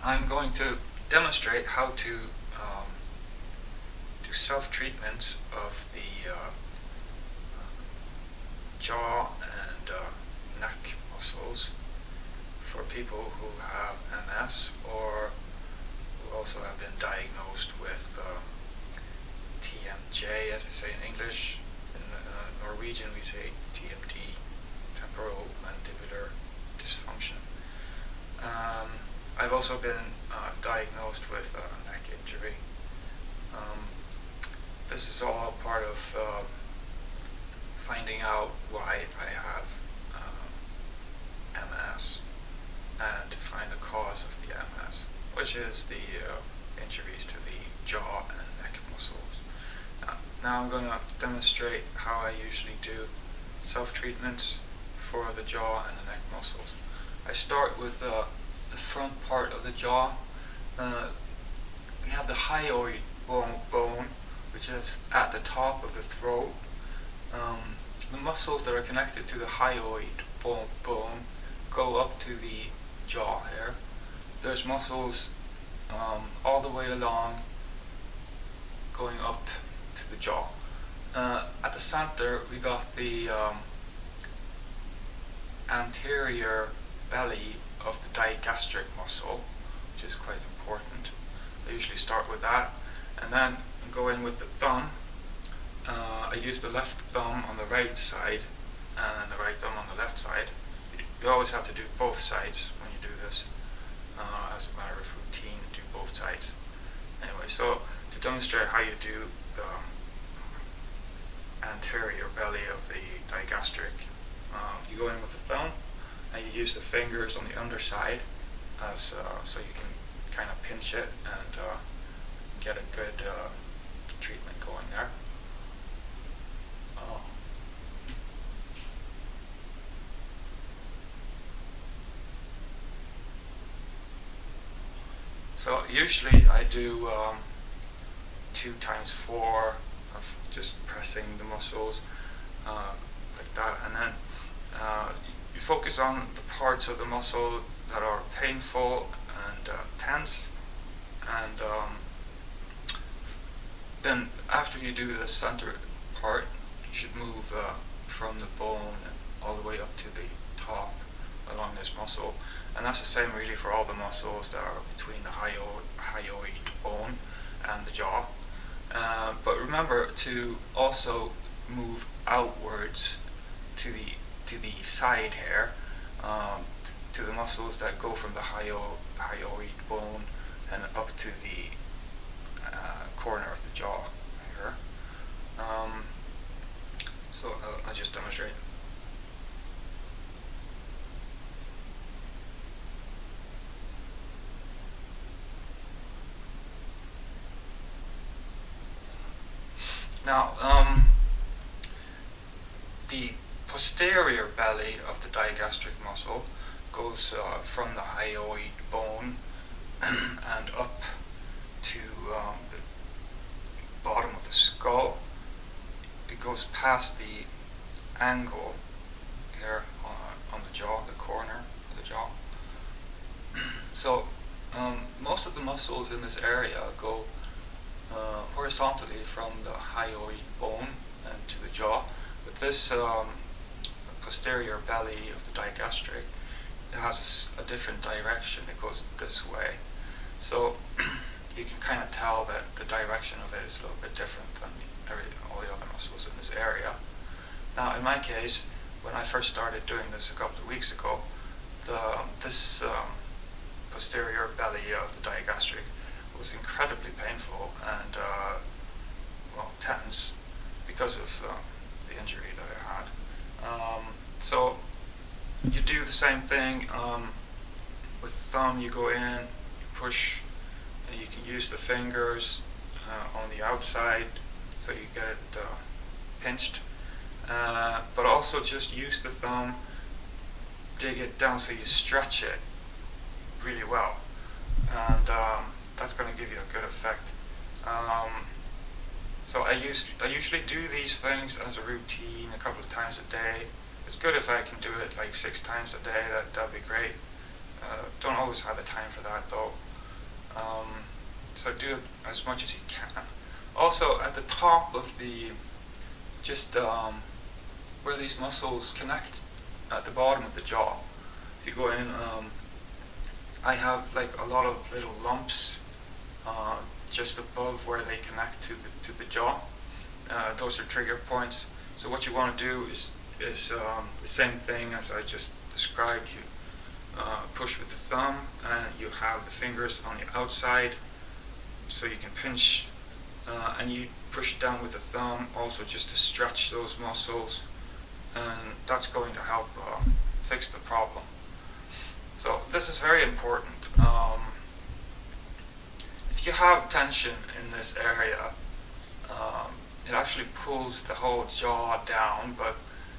I'm going to demonstrate how to do self-treatment of the jaw and neck muscles for people who have MS or who also have been diagnosed with TMJ, as they say in English. In Norwegian we say TMD, temporal mandibular dysfunction. I've also been diagnosed with neck injury. This is all part of finding out why I have MS and to find the cause of the MS, which is the injuries to the jaw and neck muscles. Now I'm going to demonstrate how I usually do self-treatments for the jaw and the neck muscles. I start with the front part of the jaw. We have the hyoid bone, which is at the top of the throat. The muscles that are connected to the hyoid bone go up to the jaw here. There's muscles all the way along going up to the jaw. At the center we got the anterior belly of the digastric muscle, which is quite important. I usually start with that and then go in with the thumb. I use the left thumb on the right side and the right thumb on the left side. You always have to do both sides when you do this. As a matter of routine, do both sides. Anyway, so to demonstrate how you do the anterior belly of the digastric, you go in with the thumb and you use the fingers on the underside as so you can kind of pinch it and get a good treatment going there. So usually I do 2 times 4 of just pressing the muscles like that, and then you focus on the parts of the muscle that are painful and tense, and then after you do the center part, you should move from the bone all the way up to the top along this muscle. And that's the same really for all the muscles that are between the hyoid bone and the jaw. But remember to also move outwards to the side here, to the muscles that go from the hyoid bone and up to the corner of the jaw here. So I'll just demonstrate. Now, the posterior belly of the digastric muscle goes from the hyoid bone and up to the bottom of the skull. It goes past the angle here on the jaw, the corner of the jaw. So most of the muscles in this area go horizontally from the hyoid bone and to the jaw, but this posterior belly of the digastric, it has a different direction. It goes this way, so you can kind of tell that the direction of it is a little bit different than all the other muscles in this area. Now in my case, when I first started doing this a couple of weeks ago, this posterior belly of the digastric was incredibly painful and tense because of the injury that I had. So you do the same thing with the thumb. You go in, you push, and you can use the fingers on the outside so you get it pinched, but also just use the thumb, dig it down so you stretch it really well, and that's going to give you a good effect. So I usually do these things as a routine a couple of times a day. It's good if I can do it like 6 times a day. That'd be great. Don't always have the time for that though. So do it as much as you can. Also, at the top of the, just where these muscles connect at the bottom of the jaw, if you go in, I have like a lot of little lumps just above where they connect to the jaw. Those are trigger points. So what you want to do is the same thing as I just described. You push with the thumb, and you have the fingers on the outside, so you can pinch, and you push down with the thumb also just to stretch those muscles, and that's going to help fix the problem. So this is very important. If you have tension in this area, it actually pulls the whole jaw down, but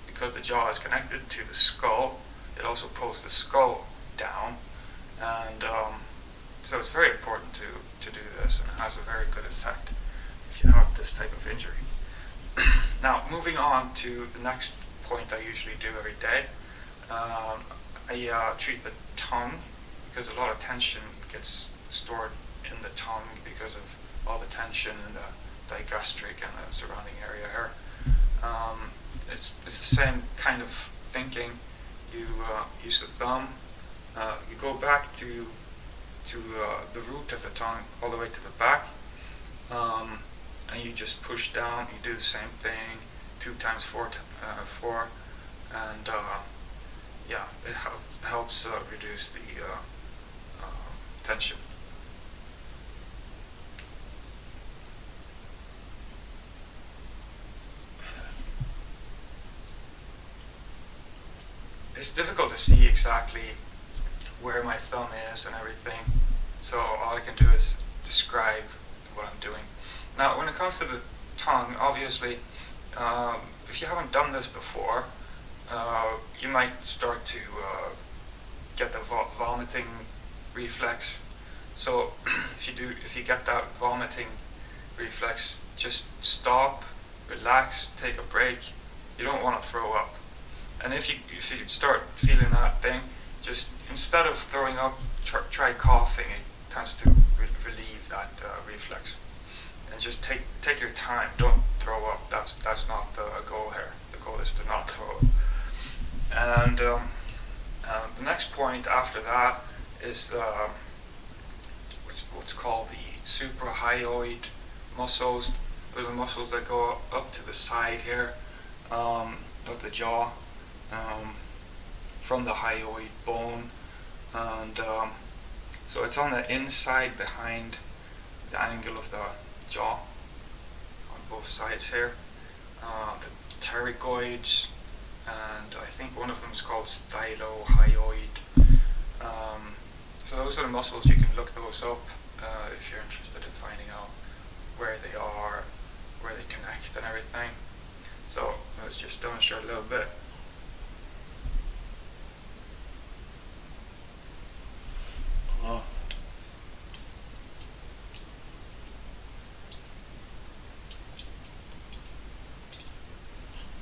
because the jaw is connected to the skull, it also pulls the skull down, and so it's very important to do this, and it has a very good effect if you have this type of injury. Now, moving on to the next point I usually do every day, I treat the tongue, because a lot of tension gets stored in the tongue because of all the tension in the digastric and the surrounding area here. It's the same kind of thinking. You use the thumb, you go back to the root of the tongue all the way to the back, and you just push down. You do the same thing 2 times 4, and yeah, it helps reduce the tension. It's difficult to see exactly where my thumb is and everything, so all I can do is describe what I'm doing. Now, when it comes to the tongue, obviously, if you haven't done this before, you might start to get the vomiting reflex. So if you get that vomiting reflex, just stop, relax, take a break. You don't want to throw up. And if you start feeling that thing, just instead of throwing up, try coughing. It tends to relieve that reflex. And just take your time. Don't throw up. That's not the goal here. The goal is to not throw up. And the next point after that is what's called the suprahyoid muscles. Those are the muscles that go up to the side here of the jaw. From the hyoid bone, and so it's on the inside behind the angle of the jaw on both sides here. The pterygoids, and I think one of them is called stylohyoid. So those are the muscles. You can look those up if you're interested in finding out where they are, where they connect and everything. So let's just demonstrate a little bit.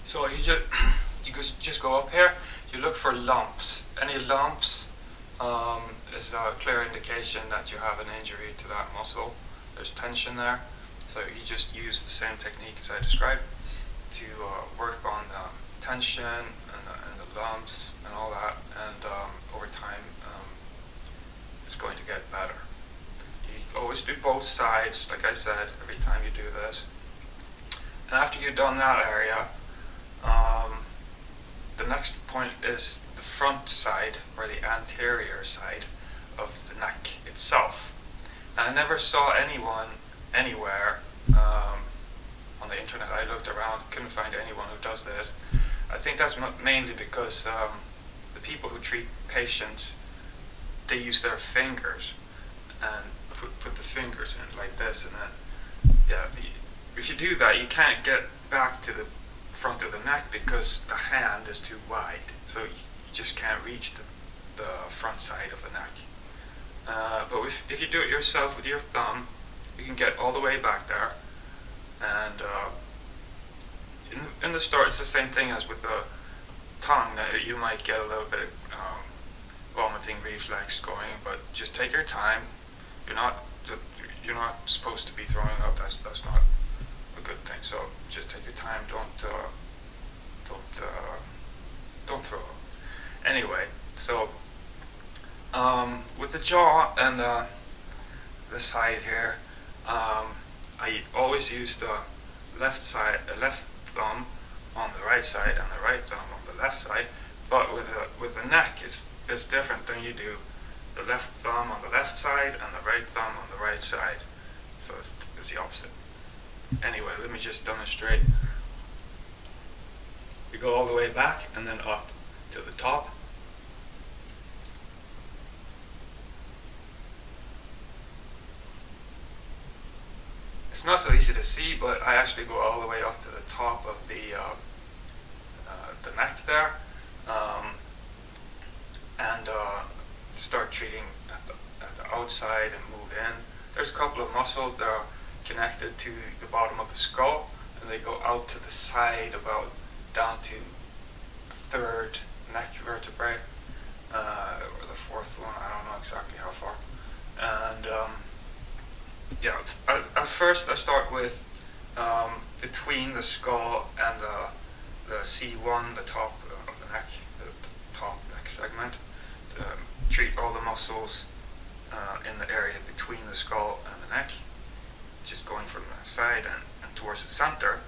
So you just go up here. You look for lumps. Any lumps is a clear indication that you have an injury to that muscle. There's tension there. So you just use the same technique as I described to work on the tension and the lumps and all that. And over time, it's going to get better. You always do both sides, like I said, every time you do this. And after you've done that area, the next point is the front side, or the anterior side of the neck itself. And I never saw anyone anywhere on the internet. I looked around, couldn't find anyone who does this. I think that's mainly because the people who treat patients, they use their fingers and put the fingers in like this, and then if you do that, you can't get back to the front of the neck because the hand is too wide, so you just can't reach the front side of the neck. But if you do it yourself with your thumb, you can get all the way back there. And in the start, it's the same thing as with the tongue. You might get a little bit of vomiting reflex going, but just take your time, you're not supposed to be throwing up. That's not a good thing. So just take your time. Don't throw up. Anyway, so with the jaw and the side here, I always use the left thumb on the right side and the right thumb on the left side. But with the neck, it's different than you do the left thumb on the left side and the right thumb on the right side. So it's the opposite. Anyway, let me just demonstrate. We go all the way back and then up to the top. It's not so easy to see, but I actually go all the way up to the top of the neck there, and start treating at the outside and move in. There's a couple of muscles that are connected to the bottom of the skull, and they go out to the side about down to the third neck vertebrae, or the fourth one, I don't know exactly how far. And yeah, at first I start with between the skull and the C1, the top of the neck, the top neck segment, to treat all the muscles in the area between the skull and the neck, just going from the side and towards the center.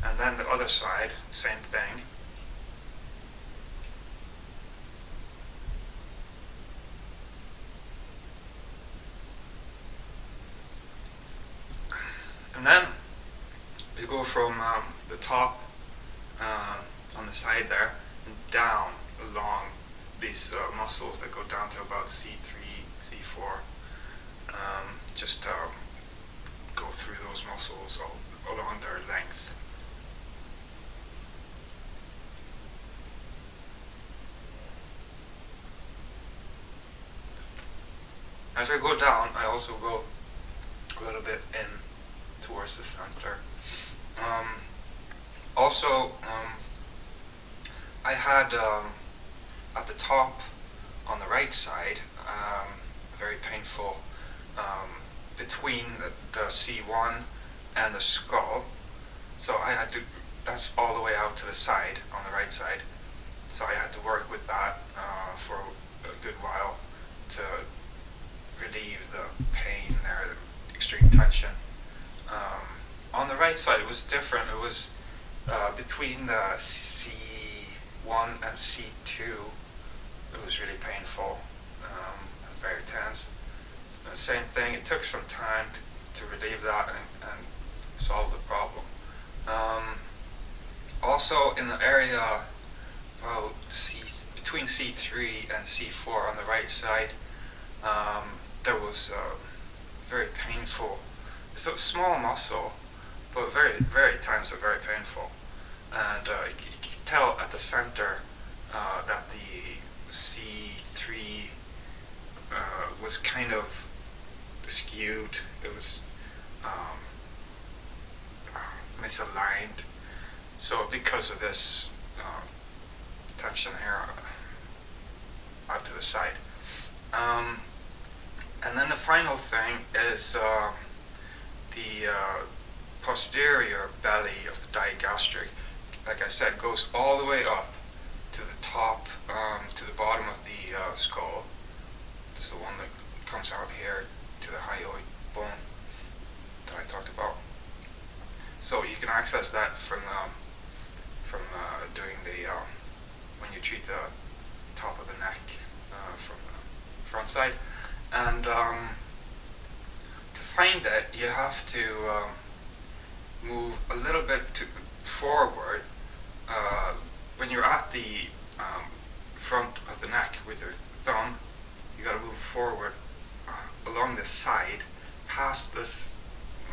And then the other side, same thing. And then we go from the top on the side there and down along these muscles that go down to about C3, C4. Just go through those muscles all along their length. As I go down, I also go a little bit in towards the center. I had at the top on the right side, very painful between the C1 and the skull. So I had to, that's all the way out to the side on the right side. So I had to work with that for a good while to relieve the pain there, the extreme tension. On the right side, it was different. It was between the C1 and C2. It was really painful, very tense. The same thing. It took some time to relieve that and solve the problem. Also, in the area between C3 and C4 on the right side, there was very painful. It's a small muscle, but very tense and very painful. And you can tell at the center that the C3 was kind of skewed. It was misaligned. So because of this tension here out to the side. And then the final thing is the posterior belly of the digastric. Like I said, goes all the way up to the top, to the bottom of the skull. It's the one that comes out here to the hyoid bone that I talked about. So you can access that from doing the when you treat the top of the neck from the front side. And to find it, you have to move a little bit forward. When you're at the front of the neck with your thumb, you got to move forward along the side, past this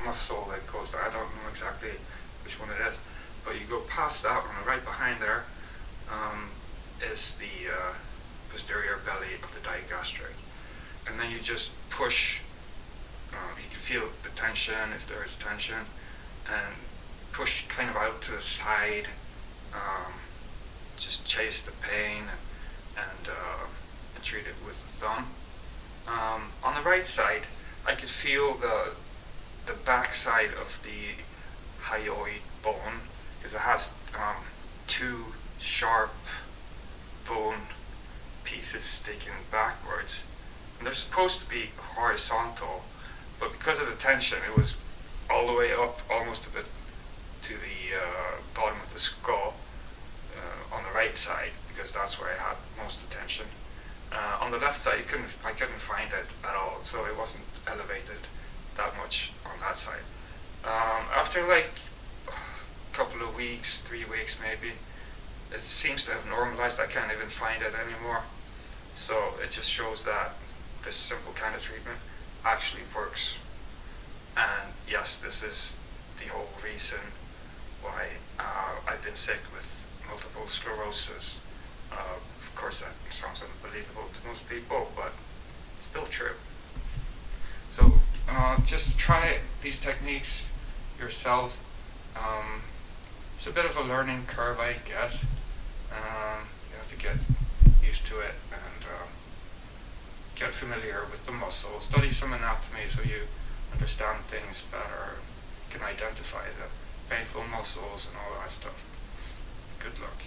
muscle that goes there. I don't know exactly which one it is, but you go past that one. Right behind there is the posterior belly of the digastric. And then you just push, you can feel the tension if there is tension, and push kind of out to the side, just chase the pain and treat it with the thumb. On the right side, I could feel the backside of the hyoid bone, because it has two sharp bone pieces sticking backwards, and they're supposed to be horizontal, but because of the tension, it was all the way up, almost a bit to the bottom of the skull on the right side, because that's where I had most of the tension. On the left side, I couldn't find it at all, so it wasn't elevated that much on that side. After like a couple of weeks, 3 weeks maybe, it seems to have normalized. I can't even find it anymore. So it just shows that this simple kind of treatment actually works. And yes, this is the whole reason why I've been sick with multiple sclerosis. Of course, that sounds unbelievable to most people, but it's still true. So just try these techniques yourself. It's a bit of a learning curve, I guess. You have to get used to it and get familiar with the muscle. Study some anatomy so you understand things better. You can identify the painful muscles and all that stuff. Good luck.